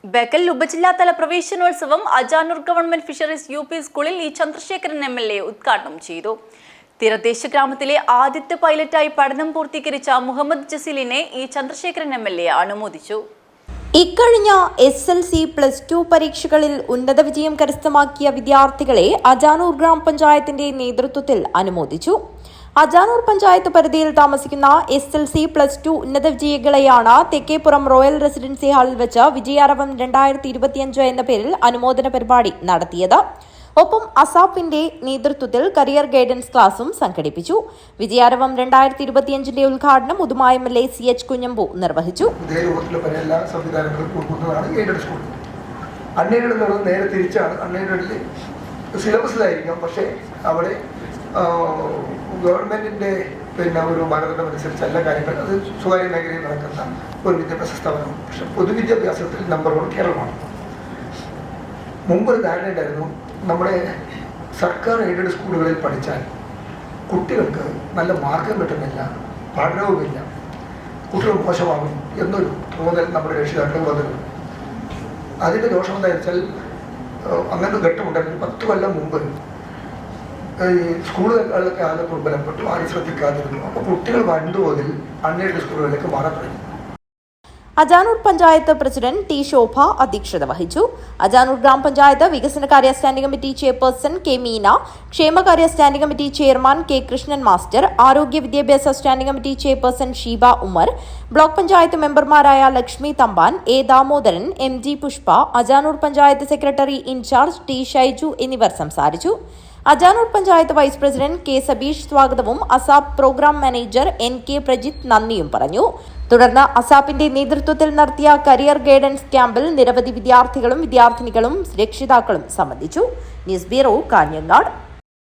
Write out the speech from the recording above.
ബേക്കൽ ഉപജില്ലാതല പ്രവേശനോത്സവം Ajanur government fisheries U P സ്കൂളിൽ ഇ ചന്ദ്രശേഖരൻ MLA ഉദ്ഘാടനം ചെയ്തു. തീരദേശ ഗ്രാമത്തിലെ ആദ്യത്തെ പൈലറ്റായി പഠനം പൂർത്തീകരിച്ച മുഹമ്മദ് ജസീലിനെ ഇ ചന്ദ്രശേഖരൻ MLA അനുമോദിച്ചു. ഇക്കഴിഞ്ഞ SLC+2 പരീക്ഷകളിൽ ഉന്നത വിജയം കരസ്ഥമാക്കിയ വിദ്യാർത്ഥികളെ അജാനൂർ ഗ്രാമപഞ്ചായത്തിന്റെ നേതൃത്വത്തിൽ അനുമോദിച്ചു. അജാനൂർ പഞ്ചായത്ത് പരിധിയിൽ താമസിക്കുന്ന SLC+2 ഉന്നത വിജയികളെയാണ് തെക്കേപ്പുറം റോയൽ റെസിഡൻസി ഹാളിൽ വെച്ച് വിജയാരവം 2025 എന്ന പേരിൽ അനുമോദന പരിപാടി നടത്തിയത്. ഒപ്പം അസാപ്പിന്റെ നേതൃത്വത്തിൽ കരിയർ ഗൈഡൻസ് ക്ലാസും സംഘടിപ്പിച്ചു. വിജയാരവം 2025 ഉദ്ഘാടനം ഉദുമ MLA CH കുഞ്ഞമ്പു നിർവഹിച്ചു. നേരെ തിരിച്ചാണ്. അൺഎയ്ഡഡിൽ സിലബസിലായിരിക്കും, പക്ഷേ അവിടെ ഗവൺമെന്റിന്റെ ഒരു മാനദണ്ഡം അനുസരിച്ച് എല്ലാ കാര്യങ്ങളും അത് സ്വകാര്യ മേഖലയിൽ നടക്കുന്ന ഒരു വിദ്യാഭ്യാസ സ്ഥാപനമാണ്. പക്ഷെ പൊതുവിദ്യാഭ്യാസത്തിൽ നമ്പർ 1 കേരളമാണ്. മുമ്പൊരു ധാരണ ഉണ്ടായിരുന്നു, നമ്മുടെ സർക്കാർ എയ്ഡഡ് സ്കൂളുകളിൽ പഠിച്ചാൽ കുട്ടികൾക്ക് നല്ല മാർക്കും കിട്ടുന്നില്ല, പഠനവുമില്ല, കുട്ടികൾ മോശമാകും എന്നൊരു തോന്നൽ നമ്മുടെ രക്ഷിതാക്കൾ വന്നത്. അതിൻ്റെ ദോഷം എന്താ വെച്ചാൽ, അങ്ങനെ ഘട്ടമുണ്ടായിരുന്നു. 10 കൊല്ലം മുമ്പ് സ്കൂളുകളൊക്കെ ആകെ ദുർബലപ്പെട്ടു, ആരും ശ്രദ്ധിക്കാതിരുന്നു. അപ്പോൾ കുട്ടികൾ വൻതോതിൽ അൺഎയ്ഡഡ് സ്കൂളുകളിലേക്ക് മാറാൻ തുടങ്ങി. അജാനൂർ പഞ്ചായത്ത് പ്രസിഡന്റ് ടി ശോഭ അധ്യക്ഷത വഹിച്ചു. അജാനൂർ ഗ്രാമപഞ്ചായത്ത് വികസനകാര്യ standing committee chairperson K Meena, ക്ഷേമകാര്യ standing committee chairman K Krishnan master, ആരോഗ്യ വിദ്യാഭ്യാസ standing committee chairperson Sheeba Umar, block panchayat മെമ്പർമാരായ Lakshmi Thampan, A Damodaran, MG Pushpa, Ajanur panchayat secretary in charge T Shaiju എന്നിവർ സംസാരിച്ചു. Ajanur panchayat vice president K Sabeesh സ്വാഗതവും ASAP programme manager NK Prajith നന്ദിയും പറഞ്ഞു. തുടർന്ന് അസാപ്പിന്റെ നേതൃത്വത്തിൽ നടത്തിയ കരിയർ ഗൈഡൻസ് ക്യാമ്പിൽ നിരവധി വിദ്യാർത്ഥികളും വിദ്യാർത്ഥിനികളും രക്ഷിതാക്കളും സംബന്ധിച്ചു. News bureau, Kanhangad.